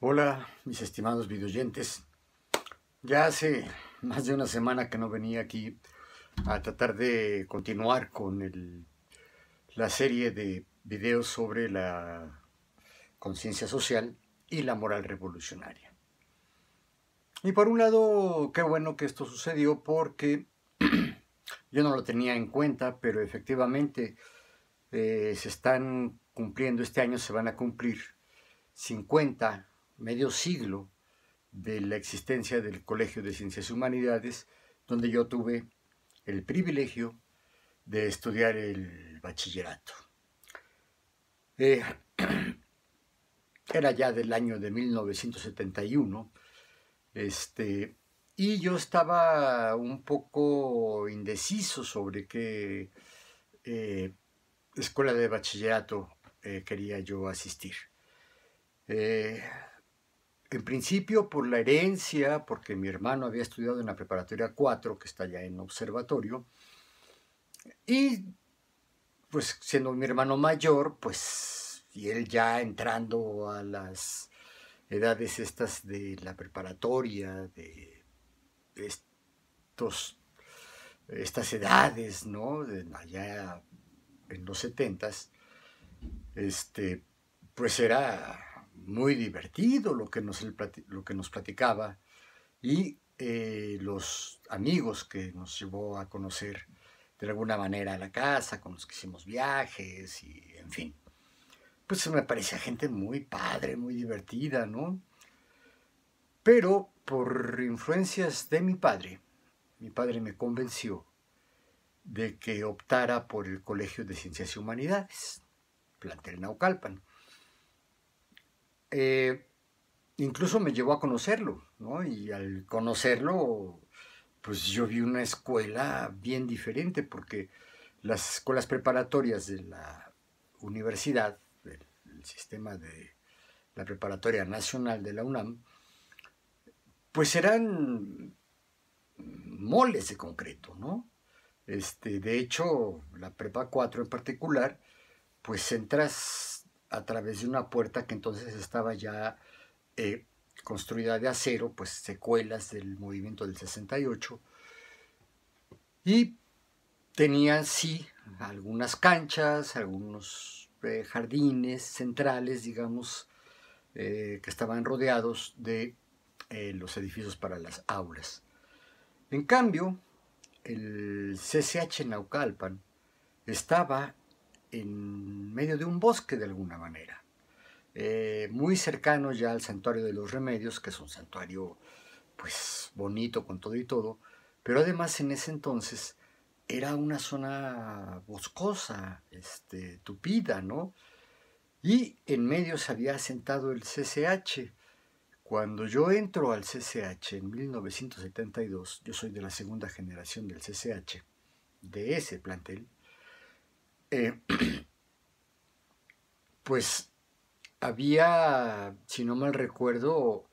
Hola, mis estimados videoyentes. Ya hace más de una semana que no venía aquí a tratar de continuar con la serie de videos sobre la conciencia social y la moral revolucionaria. Y por un lado, qué bueno que esto sucedió porque yo no lo tenía en cuenta, pero efectivamente se están cumpliendo, este año se van a cumplir 50, medio siglo de la existencia del Colegio de Ciencias y Humanidades, donde yo tuve el privilegio de estudiar el bachillerato. Eh, Era ya del año de 1971, y yo estaba un poco indeciso sobre qué escuela de bachillerato quería yo asistir. Eh, En principio por la herencia, porque mi hermano había estudiado en la preparatoria 4, que está ya en observatorio, y pues siendo mi hermano mayor, pues y él ya entrando a las edades estas de la preparatoria, de estos, estas edades, ¿no? Allá en los 70s, pues era muy divertido lo que nos platicaba y los amigos que nos llevó a conocer de alguna manera a la casa, con los que hicimos viajes y en fin. Pues me parecía gente muy padre, muy divertida, ¿no? Pero por influencias de mi padre me convenció de que optara por el Colegio de Ciencias y Humanidades, plantel Naucalpan. Eh, Incluso me llevó a conocerlo, ¿no? Y al conocerlo, pues yo vi una escuela bien diferente, porque las escuelas preparatorias de la universidad, del sistema de la preparatoria nacional de la UNAM, pues eran moles de concreto, ¿no? De hecho, la prepa 4 en particular, pues entras a través de una puerta que entonces estaba ya eh, construida de acero, pues secuelas del movimiento del 68, y tenía sí algunas canchas, algunos jardines centrales, digamos, que estaban rodeados de los edificios para las aulas. En cambio, el CCH Naucalpan estaba en medio de un bosque de alguna manera, muy cercano ya al Santuario de los Remedios, que es un santuario pues bonito con todo y todo, pero además en ese entonces era una zona boscosa, tupida, ¿no? Y en medio se había asentado el CCH. Cuando yo entro al CCH en 1972, yo soy de la segunda generación del CCH, de ese plantel, eh, pues había, si no mal recuerdo,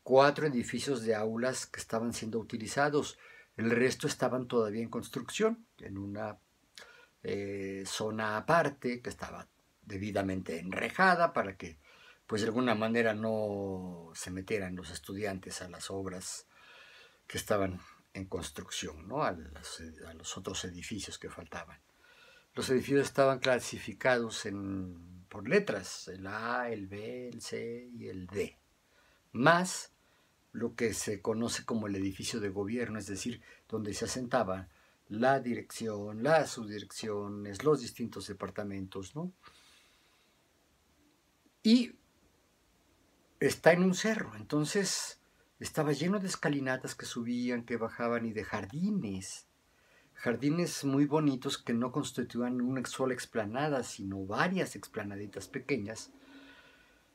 4 edificios de aulas que estaban siendo utilizados. El resto estaban todavía en construcción, en una zona aparte que estaba debidamente enrejada para que, pues de alguna manera, no se metieran los estudiantes a las obras que estaban en construcción, ¿no? A los otros edificios que faltaban. Los edificios estaban clasificados por letras, el A, el B, el C y el D, más lo que se conoce como el edificio de gobierno, es decir, donde se asentaba la dirección, las subdirecciones, los distintos departamentos, ¿no? Y está en un cerro, entonces estaba lleno de escalinatas que subían, que bajaban y de jardines. Jardines muy bonitos que no constituían una sola explanada, sino varias explanaditas pequeñas.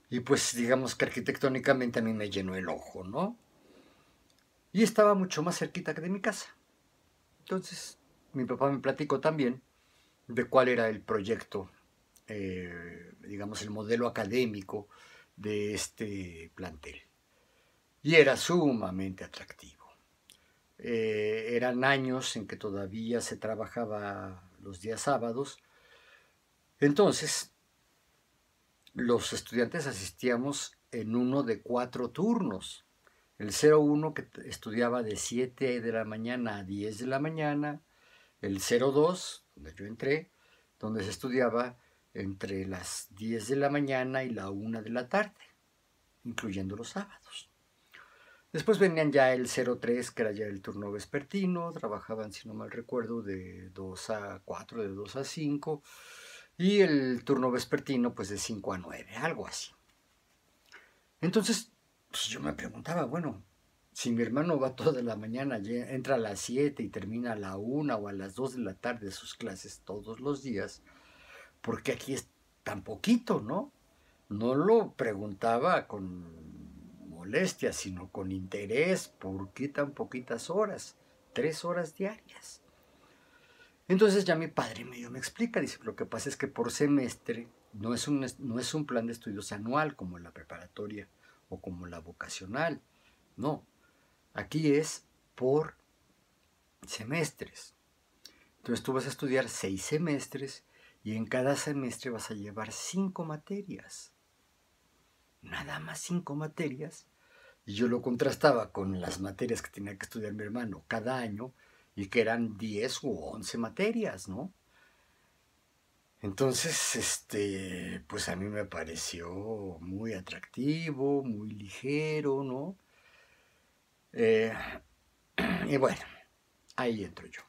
Y pues digamos que arquitectónicamente a mí me llenó el ojo, ¿no? Y estaba mucho más cerquita que de mi casa. Entonces mi papá me platicó también de cuál era el proyecto, digamos el modelo académico de este plantel. Y era sumamente atractivo. Eran años en que todavía se trabajaba los días sábados. Entonces, los estudiantes asistíamos en uno de 4 turnos. El 01 que estudiaba de 7 de la mañana a 10 de la mañana, el 02, donde yo entré, donde se estudiaba entre las 10 de la mañana y la 1 de la tarde, incluyendo los sábados. Después venían ya el 03, que era ya el turno vespertino, trabajaban, si no mal recuerdo, de 2 a 4, de 2 a 5, y el turno vespertino, pues de 5 a 9, algo así. Entonces, pues yo me preguntaba, bueno, si mi hermano va toda la mañana, entra a las 7 y termina a la 1 o a las 2 de la tarde sus clases todos los días, ¿por qué aquí es tan poquito, no? No lo preguntaba con molestia, sino con interés. ¿Por qué tan poquitas horas? 3 horas diarias. Entonces ya mi padre medio me explica, dice, lo que pasa es que por semestre no es un plan de estudios anual como la preparatoria o como la vocacional, no, aquí es por semestres. Entonces tú vas a estudiar 6 semestres y en cada semestre vas a llevar 5 materias. Nada más 5 materias. Y yo lo contrastaba con las materias que tenía que estudiar mi hermano cada año y que eran 10 u 11 materias, ¿no? Entonces, pues a mí me pareció muy atractivo, muy ligero, ¿no? Y bueno, ahí entro yo.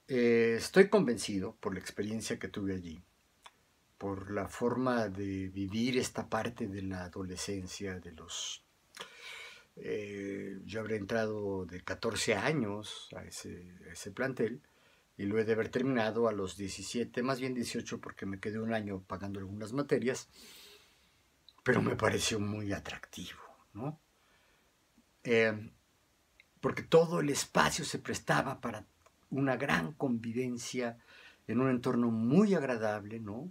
Estoy convencido por la experiencia que tuve allí, por la forma de vivir esta parte de la adolescencia, de los... yo habré entrado de 14 años a ese plantel y lo he de haber terminado a los 17, más bien 18 porque me quedé un año pagando algunas materias, pero me pareció muy atractivo, ¿no? Porque todo el espacio se prestaba para una gran convivencia en un entorno muy agradable, ¿no?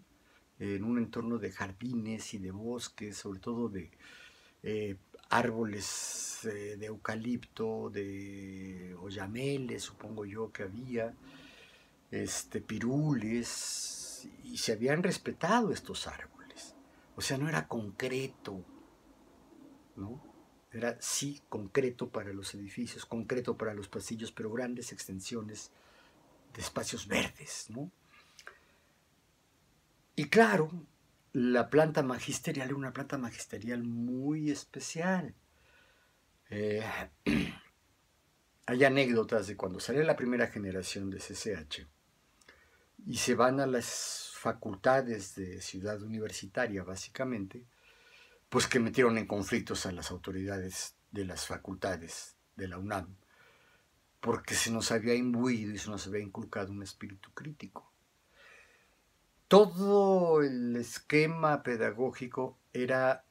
En un entorno de jardines y de bosques, sobre todo de árboles de eucalipto, de oyameles, supongo yo que había, pirules, y se habían respetado estos árboles. O sea, no era concreto, ¿no? Era sí concreto para los edificios, concreto para los pasillos, pero grandes extensiones de espacios verdes, ¿no? Y claro, la planta magisterial era una planta magisterial muy especial. Hay anécdotas de cuando sale la primera generación de CCH y se van a las facultades de Ciudad Universitaria, básicamente, pues que metieron en conflictos a las autoridades de las facultades de la UNAM, porque se nos había imbuido y se nos había inculcado un espíritu crítico. Todo el esquema pedagógico era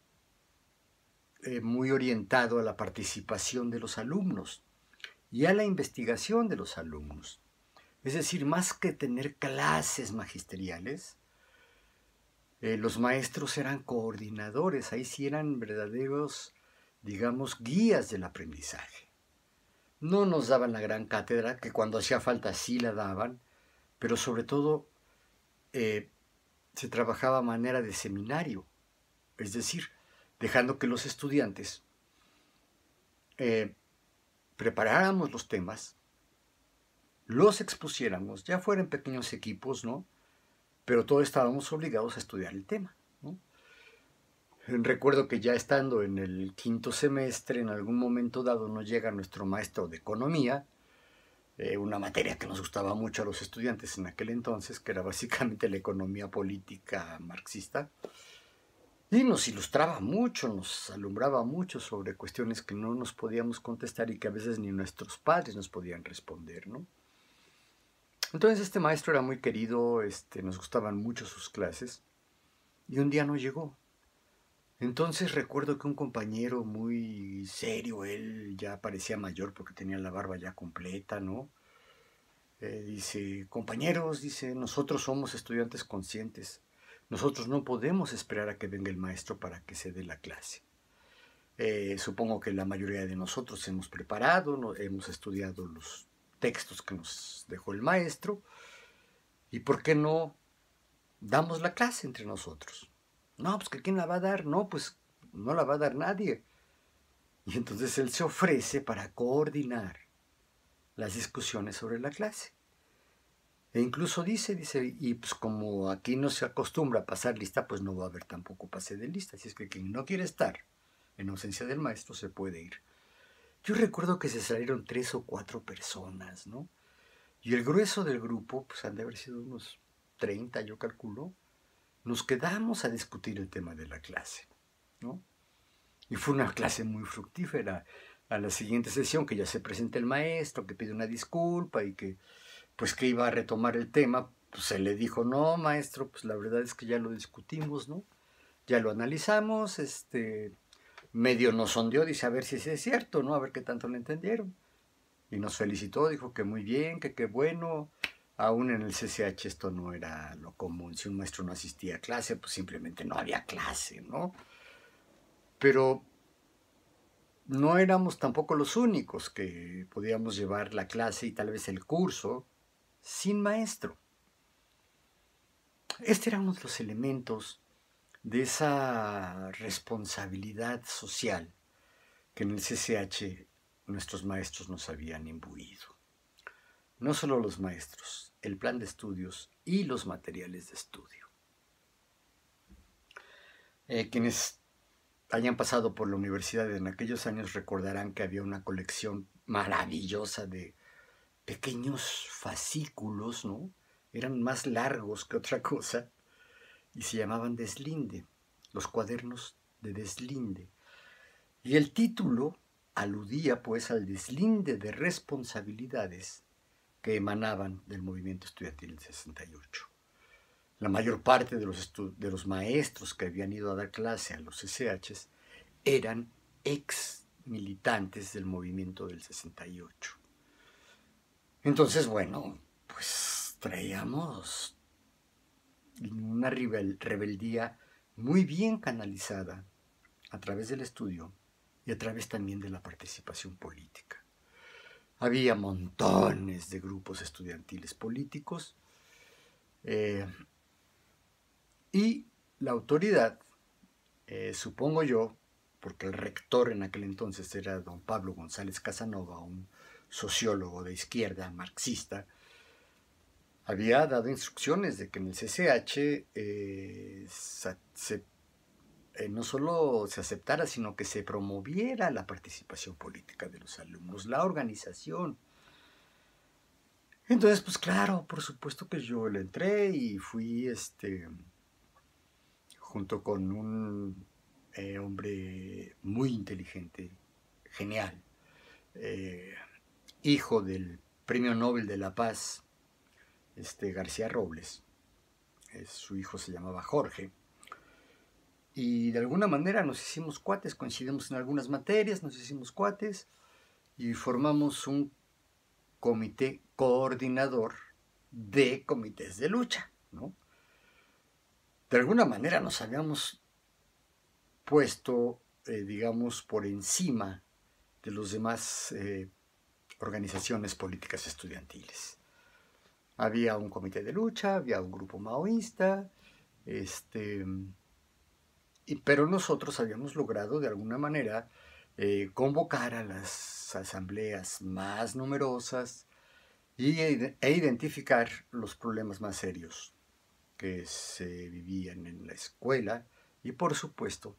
muy orientado a la participación de los alumnos y a la investigación de los alumnos. Es decir, más que tener clases magisteriales, los maestros eran coordinadores, ahí sí eran verdaderos, digamos, guías del aprendizaje. No nos daban la gran cátedra, que cuando hacía falta sí la daban, pero sobre todo se trabajaba a manera de seminario, es decir, dejando que los estudiantes preparáramos los temas, los expusiéramos, ya fuera en pequeños equipos, ¿no? Pero todos estábamos obligados a estudiar el tema, ¿no? Recuerdo que ya estando en el 5º semestre, en algún momento dado nos llega nuestro maestro de economía, una materia que nos gustaba mucho a los estudiantes en aquel entonces, que era básicamente la economía política marxista, y nos ilustraba mucho, nos alumbraba mucho sobre cuestiones que no nos podíamos contestar y que a veces ni nuestros padres nos podían responder, ¿no? Entonces este maestro era muy querido, nos gustaban mucho sus clases, y un día no llegó. Entonces recuerdo que un compañero muy serio, él ya parecía mayor porque tenía la barba ya completa, ¿no? Dice, compañeros, dice, nosotros somos estudiantes conscientes. Nosotros no podemos esperar a que venga el maestro para que se dé la clase. Supongo que la mayoría de nosotros hemos preparado, hemos estudiado los textos que nos dejó el maestro, y ¿por qué no damos la clase entre nosotros? No, pues que quién la va a dar. No, pues no la va a dar nadie. Y entonces él se ofrece para coordinar las discusiones sobre la clase. E incluso dice, y pues como aquí no se acostumbra a pasar lista, pues no va a haber tampoco pase de lista. Así es que quien no quiere estar en ausencia del maestro se puede ir. Yo recuerdo que se salieron 3 o 4 personas, ¿no? Y el grueso del grupo, pues han de haber sido unos 30, yo calculo, nos quedamos a discutir el tema de la clase, ¿no? Y fue una clase muy fructífera. A la siguiente sesión, que ya se presenta el maestro, que pide una disculpa y que, pues, que iba a retomar el tema, pues se le dijo, no, maestro, pues la verdad es que ya lo discutimos, ¿no? Ya lo analizamos, medio nos sondeó, dice, a ver si es cierto, ¿no? A ver qué tanto le entendieron. Y nos felicitó, dijo que muy bien, que qué bueno. Aún en el CCH esto no era lo común. Si un maestro no asistía a clase, pues simplemente no había clase, ¿no? Pero no éramos tampoco los únicos que podíamos llevar la clase y tal vez el curso sin maestro. Este era uno de los elementos de esa responsabilidad social que en el CCH nuestros maestros nos habían imbuido. No solo los maestros, el plan de estudios y los materiales de estudio. Quienes hayan pasado por la universidad en aquellos años recordarán que había una colección maravillosa de pequeños fascículos, ¿no? Eran más largos que otra cosa y se llamaban deslinde, los cuadernos de deslinde. Y el título aludía pues al deslinde de responsabilidades que emanaban del movimiento estudiantil del 68. La mayor parte de los maestros que habían ido a dar clase a los SHs eran ex militantes del movimiento del 68. Entonces, bueno, pues traíamos una rebeldía muy bien canalizada a través del estudio y a través también de la participación política. Había montones de grupos estudiantiles políticos y la autoridad, supongo yo, porque el rector en aquel entonces era don Pablo González Casanova, un sociólogo de izquierda, marxista, había dado instrucciones de que en el CCH no solo se aceptara, sino que se promoviera la participación política de los alumnos, la organización. Entonces, pues claro, por supuesto que yo le entré y fui junto con un hombre muy inteligente, genial, hijo del Premio Nobel de la Paz, García Robles. Su hijo se llamaba Jorge. Y de alguna manera nos hicimos cuates, coincidimos en algunas materias, nos hicimos cuates y formamos un comité coordinador de comités de lucha, ¿no? De alguna manera nos habíamos puesto, digamos, por encima de los demás organizaciones políticas estudiantiles. Había un comité de lucha, había un grupo maoísta, pero nosotros habíamos logrado de alguna manera convocar a las asambleas más numerosas e identificar los problemas más serios que se vivían en la escuela y por supuesto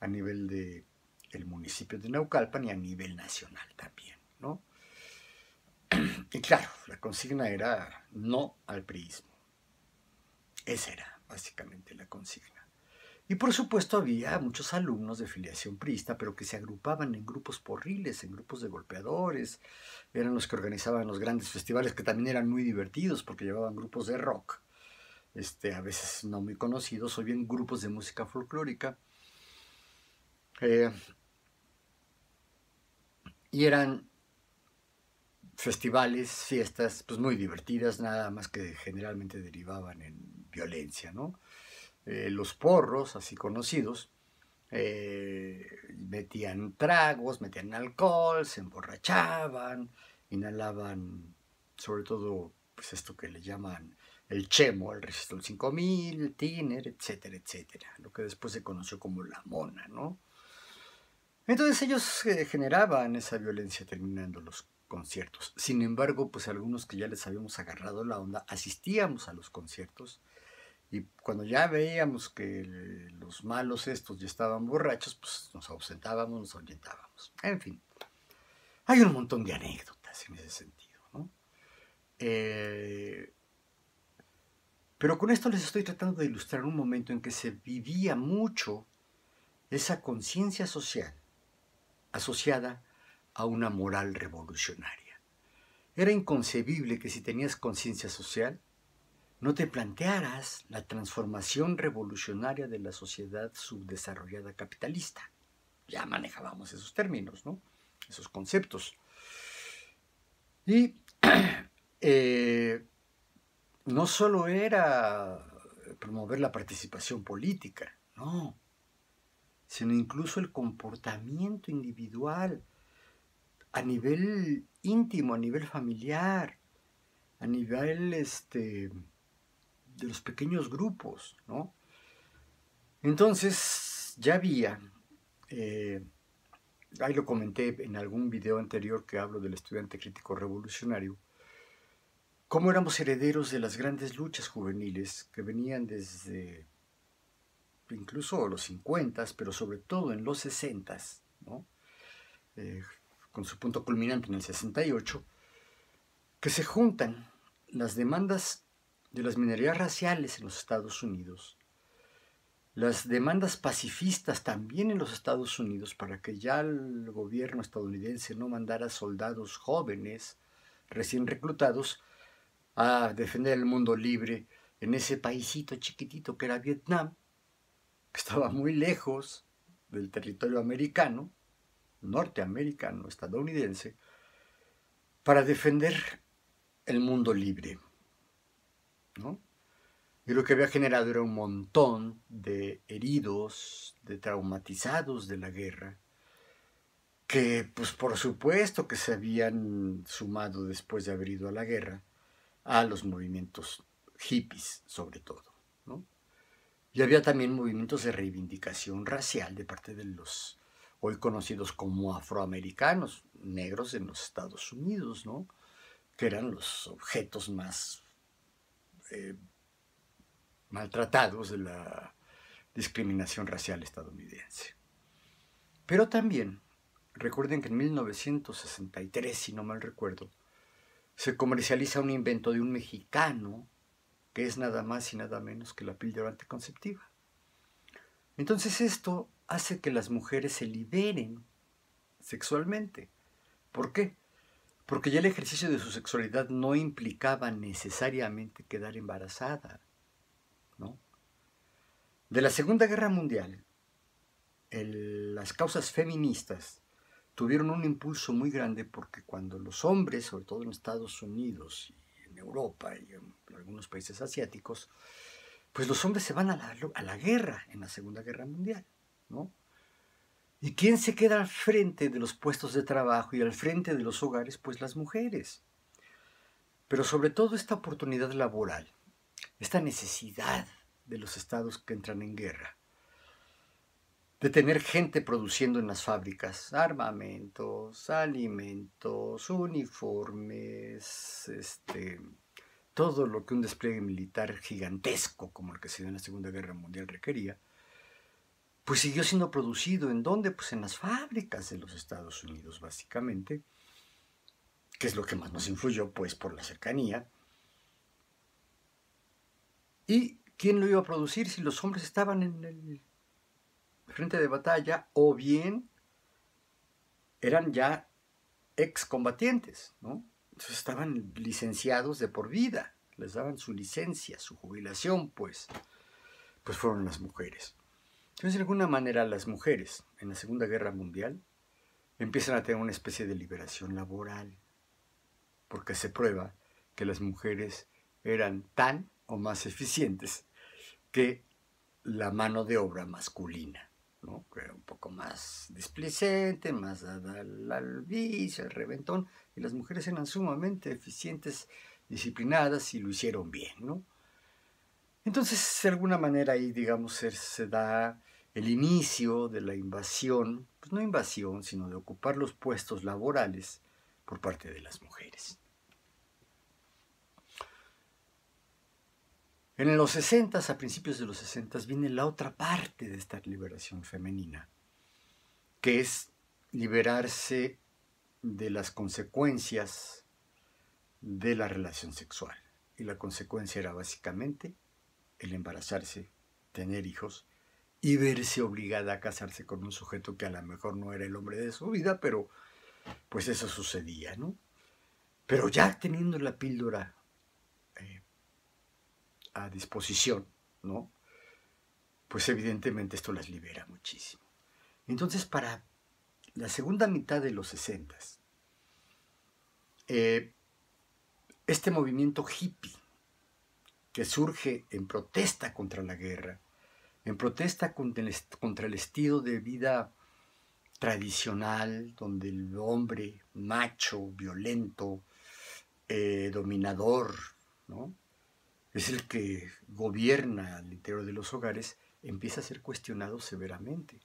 a nivel del municipio de Naucalpan y a nivel nacional también, ¿no? Y claro, la consigna era no al priismo. Esa era básicamente la consigna. Y por supuesto había muchos alumnos de filiación priista, pero que se agrupaban en grupos porriles, en grupos de golpeadores. Eran los que organizaban los grandes festivales, que también eran muy divertidos porque llevaban grupos de rock, a veces no muy conocidos, o bien grupos de música folclórica. Y eran festivales, fiestas, pues muy divertidas, nada más que generalmente derivaban en violencia, ¿no? Los porros, así conocidos, metían tragos, metían alcohol, se emborrachaban, inhalaban sobre todo pues esto que le llaman el Chemo, el Resistol 5000, el Tiner, etcétera, etcétera, lo que después se conoció como la Mona, ¿no? Entonces ellos generaban esa violencia terminando los conciertos. Sin embargo, pues algunos que ya les habíamos agarrado la onda, asistíamos a los conciertos y cuando ya veíamos que los malos estos ya estaban borrachos, pues nos ausentábamos, nos ahuyentábamos. En fin, hay un montón de anécdotas en ese sentido, ¿no? Pero con esto les estoy tratando de ilustrar un momento en que se vivía mucho esa conciencia social asociada a una moral revolucionaria. Era inconcebible que si tenías conciencia social, no te plantearas la transformación revolucionaria de la sociedad subdesarrollada capitalista. Ya manejábamos esos términos, ¿no? Esos conceptos. Y no solo era promover la participación política, no, sino incluso el comportamiento individual a nivel íntimo, a nivel familiar, a nivel de los pequeños grupos, ¿no? Entonces, ya había, ahí lo comenté en algún video anterior que hablo del estudiante crítico revolucionario, cómo éramos herederos de las grandes luchas juveniles que venían desde incluso los 50, pero sobre todo en los 60, ¿no? Con su punto culminante en el 68, que se juntan las demandas de las minorías raciales en los Estados Unidos, las demandas pacifistas también en los Estados Unidos para que ya el gobierno estadounidense no mandara soldados jóvenes recién reclutados a defender el mundo libre en ese paisito chiquitito que era Vietnam, que estaba muy lejos del territorio americano, norteamericano, estadounidense, para defender el mundo libre, ¿no? Y lo que había generado era un montón de heridos, de traumatizados de la guerra, que pues por supuesto que se habían sumado después de haber ido a la guerra a los movimientos hippies sobre todo, ¿no? Y había también movimientos de reivindicación racial de parte de los hoy conocidos como afroamericanos, negros en los Estados Unidos, ¿no? Que eran los objetos más maltratados de la discriminación racial estadounidense. Pero también, recuerden que en 1963, si no mal recuerdo, se comercializa un invento de un mexicano que es nada más y nada menos que la píldora anticonceptiva. Entonces esto hace que las mujeres se liberen sexualmente. ¿Por qué? Porque ya el ejercicio de su sexualidad no implicaba necesariamente quedar embarazada, ¿no? De la Segunda Guerra Mundial, las causas feministas tuvieron un impulso muy grande porque cuando los hombres, sobre todo en Estados Unidos y en Europa y en algunos países asiáticos, pues los hombres se van a la guerra en la Segunda Guerra Mundial, ¿no? ¿Y quién se queda al frente de los puestos de trabajo y al frente de los hogares? Pues las mujeres. Pero sobre todo esta oportunidad laboral, esta necesidad de los estados que entran en guerra, de tener gente produciendo en las fábricas armamentos, alimentos, uniformes, todo lo que un despliegue militar gigantesco como el que se dio en la Segunda Guerra Mundial requería, pues siguió siendo producido. ¿En dónde? Pues en las fábricas de los Estados Unidos, básicamente, que es lo que más nos influyó, pues, por la cercanía. ¿Y quién lo iba a producir si los hombres estaban en el frente de batalla o bien eran ya excombatientes, ¿no? Entonces estaban licenciados de por vida, les daban su licencia, su jubilación, pues fueron las mujeres. Entonces, de alguna manera, las mujeres en la Segunda Guerra Mundial empiezan a tener una especie de liberación laboral, porque se prueba que las mujeres eran tan o más eficientes que la mano de obra masculina, ¿no? Que era un poco más displicente, más dada al vicio, al reventón, y las mujeres eran sumamente eficientes, disciplinadas y lo hicieron bien, ¿no? Entonces, de alguna manera ahí, digamos, se da el inicio de la invasión, pues no invasión, sino de ocupar los puestos laborales por parte de las mujeres. En los 60, a principios de los 60, viene la otra parte de esta liberación femenina, que es liberarse de las consecuencias de la relación sexual. Y la consecuencia era básicamente el embarazarse, tener hijos y verse obligada a casarse con un sujeto que a lo mejor no era el hombre de su vida, pero pues eso sucedía, ¿no? Pero ya teniendo la píldora a disposición, ¿no? Pues evidentemente esto las libera muchísimo. Entonces, para la segunda mitad de los 60, este movimiento hippie que surge en protesta contra la guerra, en protesta contra el estilo de vida tradicional, donde el hombre macho, violento, dominador, ¿no? Es el que gobierna al interior de los hogares, empieza a ser cuestionado severamente.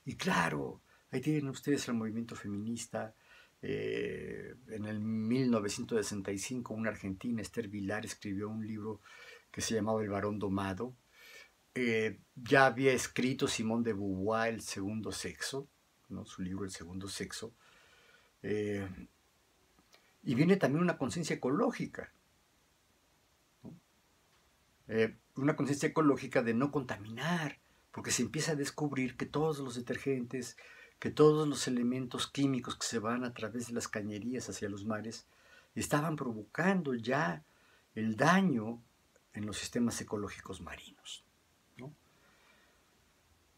Y claro, ahí tienen ustedes el movimiento feminista. En el 1965, una argentina, Esther Vilar, escribió un libro que se llamaba El varón domado. Ya había escrito Simone de Beauvoir El segundo sexo, ¿no? Su libro El segundo sexo. Y viene también una conciencia ecológica, ¿no? Una conciencia ecológica de no contaminar, porque se empieza a descubrir que todos los detergentes, que todos los elementos químicos que se van a través de las cañerías hacia los mares, estaban provocando ya el daño en los sistemas ecológicos marinos, ¿no?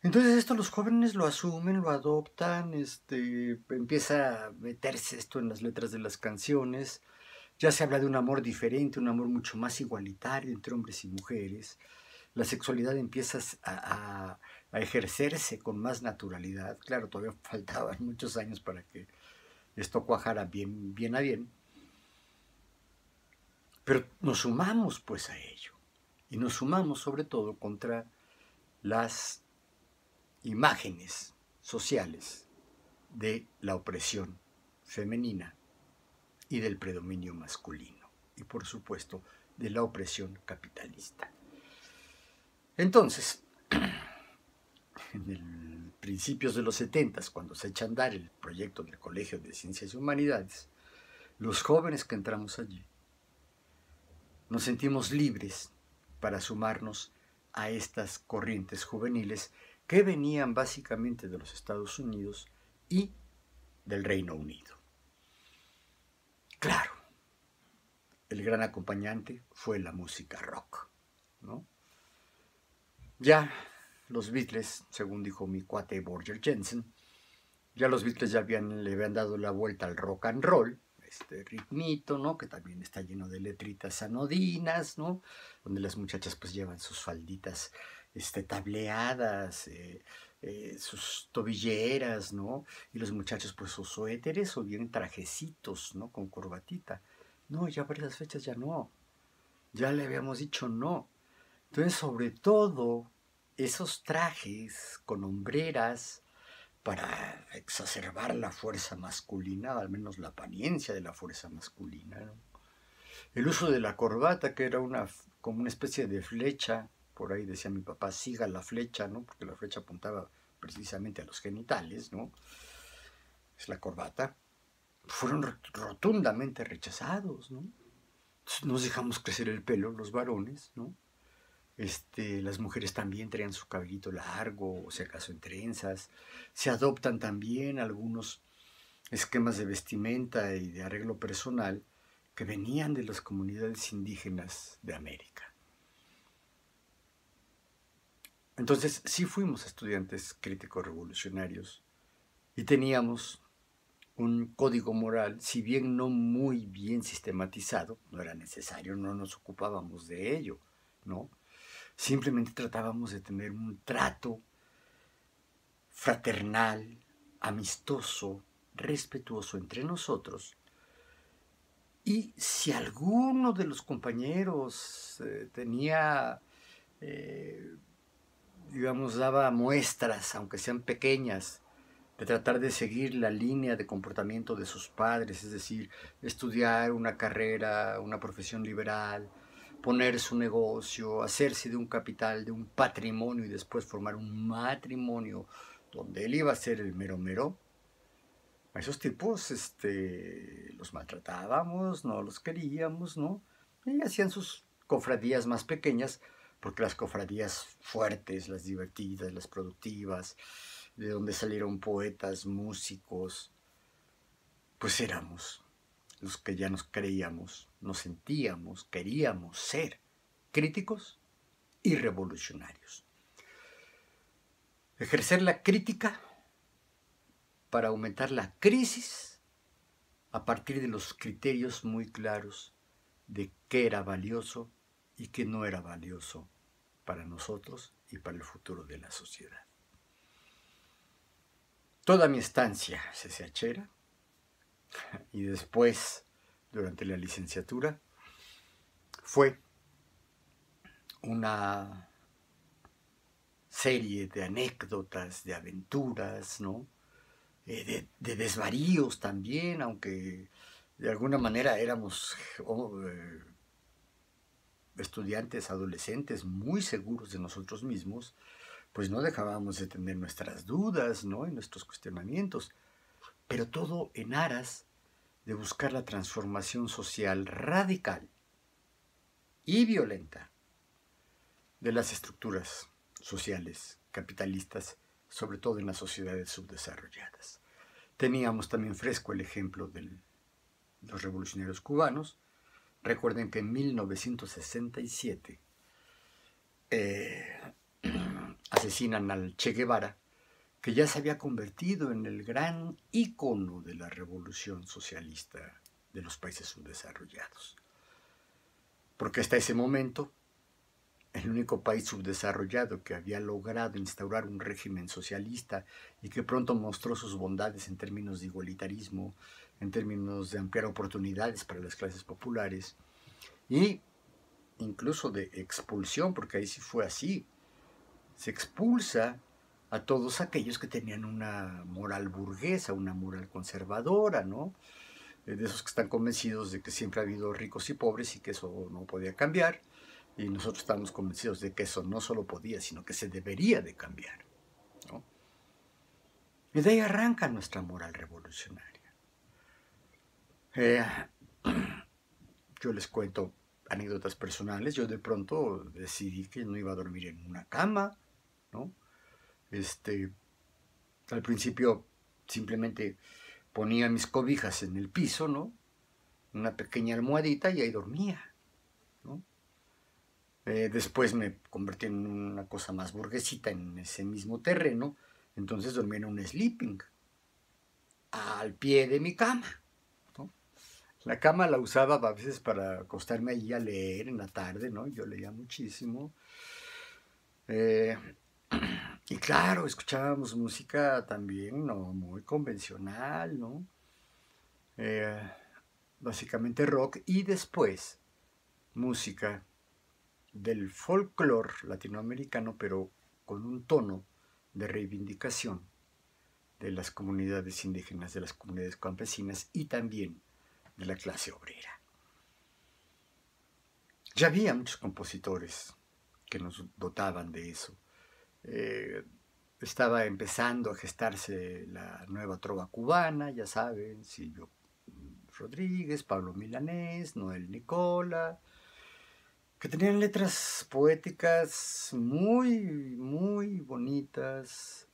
Entonces esto los jóvenes lo asumen, lo adoptan, empieza a meterse esto en las letras de las canciones. Ya se habla de un amor diferente, un amor mucho más igualitario entre hombres y mujeres. La sexualidad empieza a ejercerse con más naturalidad. Claro, todavía faltaban muchos años para que esto cuajara bien a bien. Pero nos sumamos pues a ello. Y nos sumamos sobre todo contra las imágenes sociales de la opresión femenina y del predominio masculino. Y por supuesto, de la opresión capitalista. Entonces, en principios de los 70, cuando se echa a andar el proyecto del Colegio de Ciencias y Humanidades, los jóvenes que entramos allí nos sentimos libres para sumarnos a estas corrientes juveniles que venían básicamente de los Estados Unidos y del Reino Unido. Claro, el gran acompañante fue la música rock, ¿no? Ya los Beatles, según dijo mi cuate Borger Jensen, ya los Beatles le habían dado la vuelta al rock and roll, este ritmito, ¿no? Que también está lleno de letritas anodinas, ¿no? Donde las muchachas pues llevan sus falditas tableadas, sus tobilleras, ¿no? Y los muchachos pues sus suéteres o bien trajecitos, ¿no? Con corbatita. No, ya para esas fechas ya no. Ya le habíamos dicho no. Entonces, sobre todo, esos trajes con hombreras para exacerbar la fuerza masculina, al menos la apariencia de la fuerza masculina, ¿no? El uso de la corbata, que era como una especie de flecha, por ahí decía mi papá, siga la flecha, ¿no? Porque la flecha apuntaba precisamente a los genitales, ¿no? Es la corbata. Fueron rotundamente rechazados, ¿no? Nos dejamos crecer el pelo, los varones, ¿no? Las mujeres también traían su cabellito largo, o si acaso en trenzas. Se adoptan también algunos esquemas de vestimenta y de arreglo personal que venían de las comunidades indígenas de América. Entonces sí fuimos estudiantes críticos revolucionarios y teníamos un código moral, si bien no muy bien sistematizado, no era necesario, no nos ocupábamos de ello, ¿no? Simplemente tratábamos de tener un trato fraternal, amistoso, respetuoso entre nosotros. Y si alguno de los compañeros tenía digamos, daba muestras, aunque sean pequeñas, de tratar de seguir la línea de comportamiento de sus padres, es decir, estudiar una carrera, una profesión liberal, poner su negocio, hacerse de un capital, de un patrimonio y después formar un matrimonio donde él iba a ser el mero mero. A esos tipos los maltratábamos, no los queríamos, ¿no? Y hacían sus cofradías más pequeñas, porque las cofradías fuertes, las divertidas, las productivas, de donde salieron poetas, músicos, pues éramos los que ya nos creíamos, nos sentíamos, queríamos ser críticos y revolucionarios. Ejercer la crítica para aumentar la crisis a partir de los criterios muy claros de qué era valioso y qué no era valioso para nosotros y para el futuro de la sociedad. Toda mi estancia CCHera y después, durante la licenciatura, fue una serie de anécdotas, de aventuras, ¿no? De desvaríos también, aunque de alguna manera éramos estudiantes, adolescentes, muy seguros de nosotros mismos, pues no dejábamos de tener nuestras dudas, ¿no? Y nuestros cuestionamientos, pero todo en aras de buscar la transformación social radical y violenta de las estructuras sociales capitalistas, sobre todo en las sociedades subdesarrolladas. Teníamos también fresco el ejemplo de los revolucionarios cubanos. Recuerden que en 1967 asesinan al Che Guevara, que ya se había convertido en el gran ícono de la revolución socialista de los países subdesarrollados. Porque hasta ese momento, el único país subdesarrollado que había logrado instaurar un régimen socialista y que pronto mostró sus bondades en términos de igualitarismo, en términos de ampliar oportunidades para las clases populares y incluso de expulsión, porque ahí sí fue así. Se expulsa a todos aquellos que tenían una moral burguesa, una moral conservadora, ¿no? De esos que están convencidos de que siempre ha habido ricos y pobres y que eso no podía cambiar. Y nosotros estamos convencidos de que eso no solo podía, sino que se debería de cambiar, ¿no? Y de ahí arranca nuestra moral revolucionaria. Yo les cuento anécdotas personales. Yo de pronto decidí que no iba a dormir en una cama, ¿no? Al principio simplemente ponía mis cobijas en el piso, ¿no? Una pequeña almohadita y ahí dormía, ¿no? Después me convertí en una cosa más burguesita en ese mismo terreno, entonces dormía en un sleeping, al pie de mi cama, ¿no? La cama la usaba a veces para acostarme allí a leer en la tarde, ¿no? Yo leía muchísimo. Y claro, escuchábamos música también, ¿no? Muy convencional, ¿no? Básicamente rock y después música del folclore latinoamericano, pero con un tono de reivindicación de las comunidades indígenas, de las comunidades campesinas y también de la clase obrera. Ya había muchos compositores que nos dotaban de eso. Estaba empezando a gestarse la nueva trova cubana, ya saben, Silvio Rodríguez, Pablo Milanés, Noel Nicola, que tenían letras poéticas muy, muy bonitas,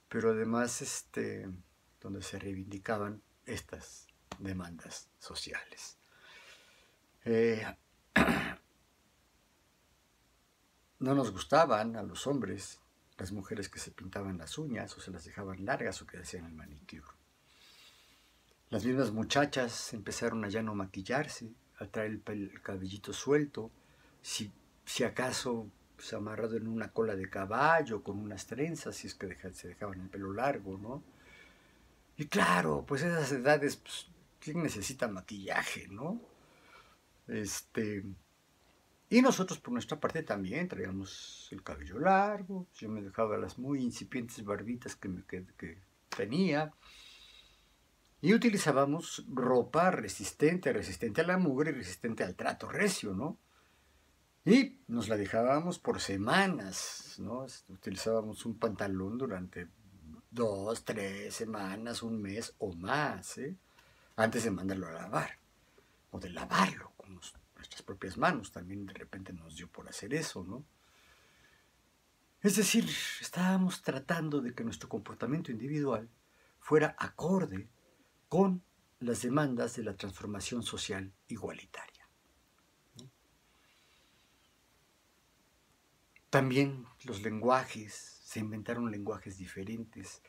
pero además donde se reivindicaban estas demandas sociales. No nos gustaban a los hombres las mujeres que se pintaban las uñas o se las dejaban largas o que hacían el manicure. Las mismas muchachas empezaron a ya no maquillarse, a traer el cabellito suelto, si acaso pues, amarrado en una cola de caballo, con unas trenzas, si es que se dejaban el pelo largo, ¿no? Y claro, pues esas edades, pues, ¿quién necesita maquillaje, no? Y nosotros por nuestra parte también traíamos el cabello largo, yo me dejaba las muy incipientes barbitas que tenía, y utilizábamos ropa resistente a la mugre y resistente al trato recio, ¿no? Y nos la dejábamos por semanas, ¿no? Utilizábamos un pantalón durante 2, 3 semanas, un mes o más, ¿eh? Antes de mandarlo a lavar o de lavarlo con nuestras propias manos. También de repente nos dio por hacer eso, ¿no? Es decir, estábamos tratando de que nuestro comportamiento individual fuera acorde con las demandas de la transformación social igualitaria. También los lenguajes, se inventaron lenguajes diferentes,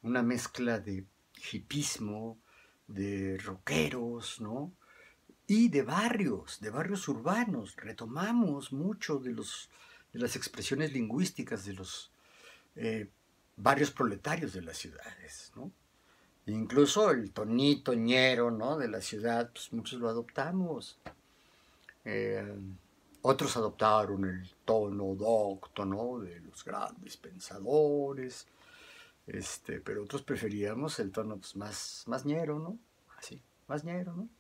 una mezcla de hipismo, de rockeros, ¿no? Y de barrios urbanos. Retomamos mucho de las expresiones lingüísticas de los barrios proletarios de las ciudades, ¿no? Incluso el tonito ñero, ¿no?, de la ciudad, pues muchos lo adoptamos. Otros adoptaron el tono docto, ¿no?, de los grandes pensadores, pero otros preferíamos el tono pues, más ñero, ¿no? Así, más ñero, ¿no?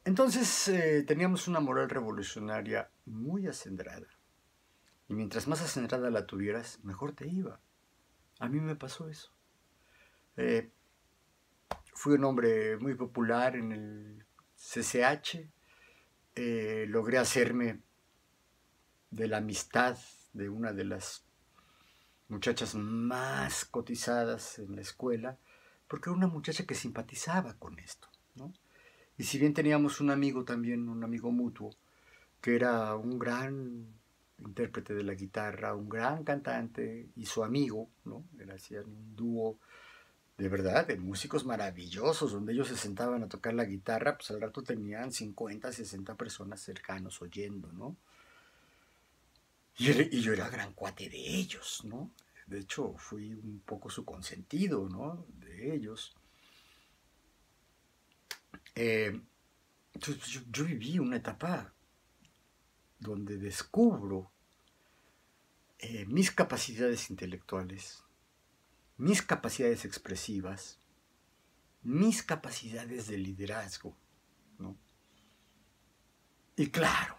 Entonces teníamos una moral revolucionaria muy acendrada. Y mientras más acendrada la tuvieras, mejor te iba. A mí me pasó eso. Fui un hombre muy popular en el CCH. Logré hacerme de la amistad de una de las muchachas más cotizadas en la escuela, porque era una muchacha que simpatizaba con esto, ¿no? Y si bien teníamos un amigo también, un amigo mutuo, que era un gran intérprete de la guitarra, un gran cantante, y su amigo, ¿no? Hacían un dúo de verdad, de músicos maravillosos, donde ellos se sentaban a tocar la guitarra, pues al rato tenían 50, 60 personas cercanos oyendo, ¿no? Y yo era gran cuate de ellos, ¿no? De hecho, fui un poco su consentido, ¿no?, de ellos. Entonces, yo viví una etapa donde descubro mis capacidades intelectuales, mis capacidades expresivas, mis capacidades de liderazgo, ¿no? Y claro,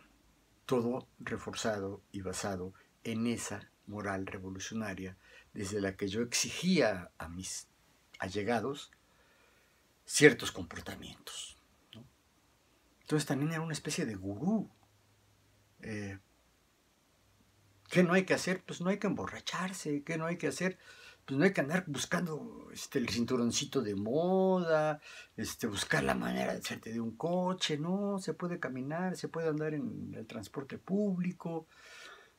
todo reforzado y basado en esa moral revolucionaria desde la que yo exigía a mis allegados ciertos comportamientos, ¿no? Entonces también era una especie de gurú. ¿Qué no hay que hacer? Pues no hay que emborracharse. ¿Qué no hay que hacer? Pues no hay que andar buscando el cinturoncito de moda, buscar la manera de hacerte de un coche. No, se puede caminar, se puede andar en el transporte público.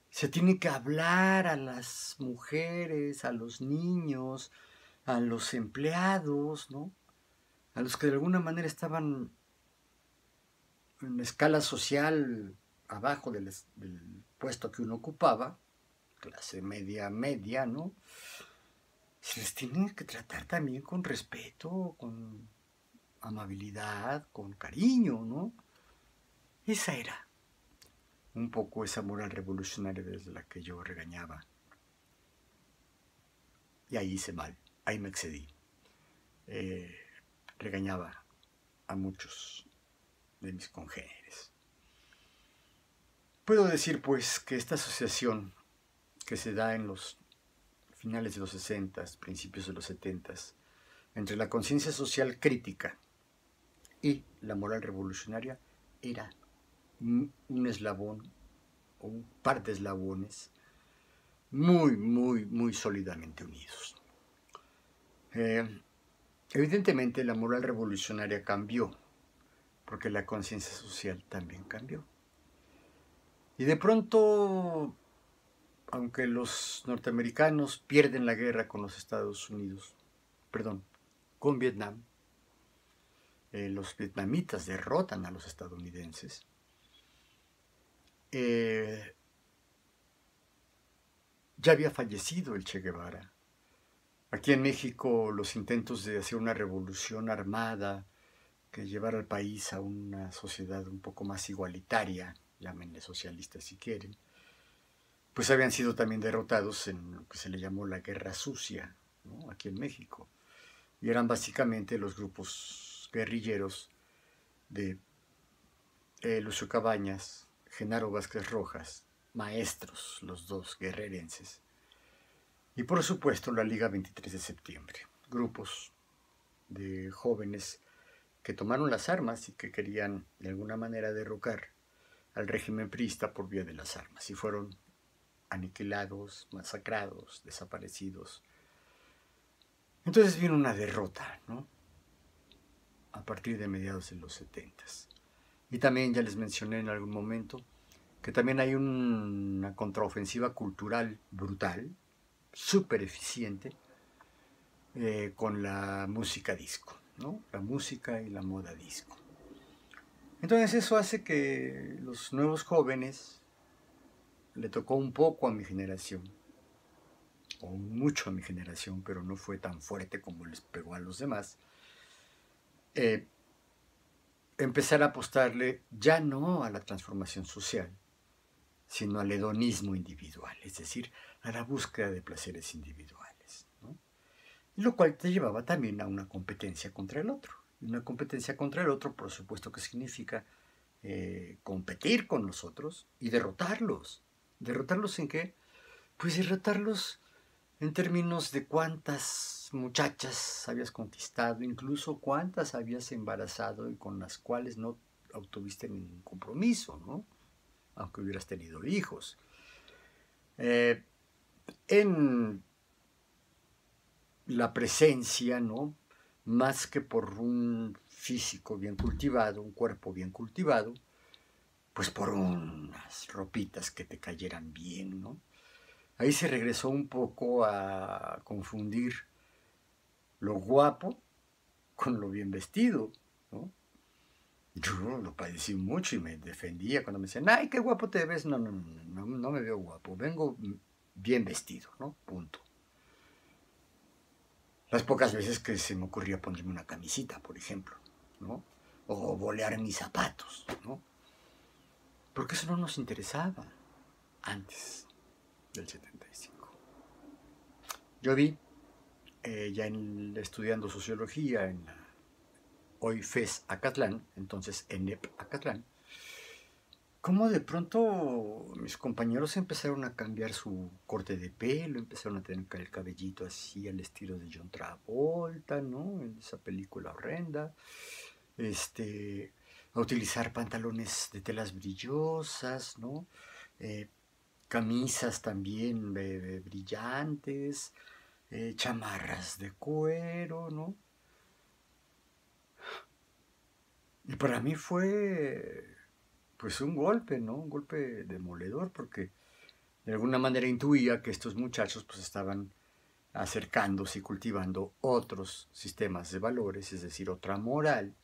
Se tiene que hablar a las mujeres, a los niños, a los empleados, ¿no? A los que de alguna manera estaban en la escala social abajo del puesto que uno ocupaba, clase media, ¿no? Se les tiene que tratar también con respeto, con amabilidad, con cariño, ¿no? Esa era un poco esa moral revolucionaria desde la que yo regañaba. Y ahí hice mal, ahí me excedí. Regañaba a muchos de mis congéneres. Puedo decir, pues, que esta asociación que se da en los finales de los 60, principios de los 70, entre la conciencia social crítica y la moral revolucionaria, era un eslabón o un par de eslabones muy, muy, muy sólidamente unidos. Evidentemente la moral revolucionaria cambió, porque la conciencia social también cambió. Y de pronto, aunque los norteamericanos pierden la guerra con los Estados Unidos, con Vietnam, los vietnamitas derrotan a los estadounidenses, ya había fallecido el Che Guevara. Aquí en México los intentos de hacer una revolución armada que llevar al país a una sociedad un poco más igualitaria, llámenle socialista si quieren, pues habían sido también derrotados en lo que se le llamó la Guerra Sucia, ¿no? Aquí en México. Y eran básicamente los grupos guerrilleros de Lucio Cabañas, Genaro Vázquez Rojas, maestros los dos guerrerenses, y por supuesto la Liga 23 de septiembre, grupos de jóvenes que tomaron las armas y que querían de alguna manera derrocar al régimen priista por vía de las armas, y fueron aniquilados, masacrados, desaparecidos. Entonces vino una derrota, ¿no? A partir de mediados de los 70. Y también ya les mencioné en algún momento que también hay una contraofensiva cultural brutal, súper eficiente, con la música disco, ¿no? La música y la moda disco. Entonces eso hace que los nuevos jóvenes, le tocó un poco a mi generación, o mucho a mi generación, pero no fue tan fuerte como les pegó a los demás, empezar a apostarle ya no a la transformación social, sino al hedonismo individual, es decir, a la búsqueda de placeres individuales, ¿no? Lo cual te llevaba también a una competencia contra el otro. Y una competencia contra el otro, por supuesto que significa competir con los otros y derrotarlos. ¿Derrotarlos en qué? Pues derrotarlos en términos de cuántas muchachas habías conquistado, incluso cuántas habías embarazado y con las cuales no obtuviste ningún compromiso, ¿no? Aunque hubieras tenido hijos. En la presencia, ¿no? Más que por un físico bien cultivado, un cuerpo bien cultivado, pues por unas ropitas que te cayeran bien, ¿no? Ahí se regresó un poco a confundir lo guapo con lo bien vestido, ¿no? Yo lo padecí mucho y me defendía cuando me decían, ay, qué guapo te ves. No me veo guapo, vengo bien vestido, ¿no? Punto. Las pocas veces que se me ocurría ponerme una camisita, por ejemplo, ¿no? O bolear mis zapatos, ¿no? Porque eso no nos interesaba antes del 75. Yo vi, ya estudiando sociología en la hoy FES Acatlán, entonces ENEP Acatlán, cómo de pronto mis compañeros empezaron a cambiar su corte de pelo, empezaron a tener el cabellito así al estilo de John Travolta, ¿no? En esa película horrenda, a utilizar pantalones de telas brillosas, ¿no? Camisas también brillantes, chamarras de cuero, ¿no? Y para mí fue pues un golpe, ¿no? Un golpe demoledor, porque de alguna manera intuía que estos muchachos pues estaban acercándose y cultivando otros sistemas de valores, es decir, otra moral,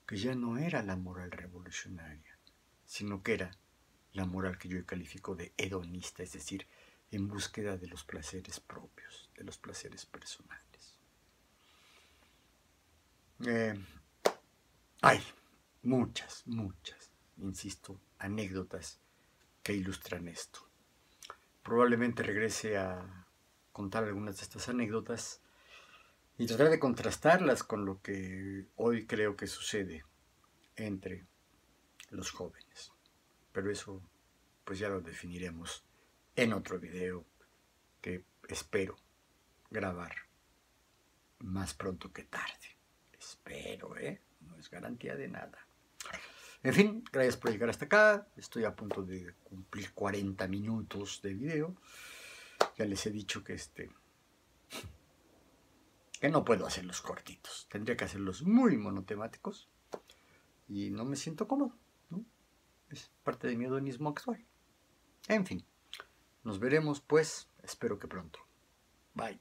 que ya no era la moral revolucionaria, sino que era la moral que yo califico de hedonista, es decir, en búsqueda de los placeres propios, de los placeres personales. Hay muchas, insisto, anécdotas que ilustran esto. Probablemente regrese a contar algunas de estas anécdotas y tratar de contrastarlas con lo que hoy creo que sucede entre los jóvenes. Pero eso pues ya lo definiremos en otro video que espero grabar más pronto que tarde. Espero, no es garantía de nada. En fin, gracias por llegar hasta acá. Estoy a punto de cumplir 40 minutos de video. Ya les he dicho que que no puedo hacerlos cortitos. Tendría que hacerlos muy monotemáticos. Y no me siento cómodo, ¿no? Es parte de mi hedonismo actual. En fin, nos veremos pues, espero que pronto. Bye.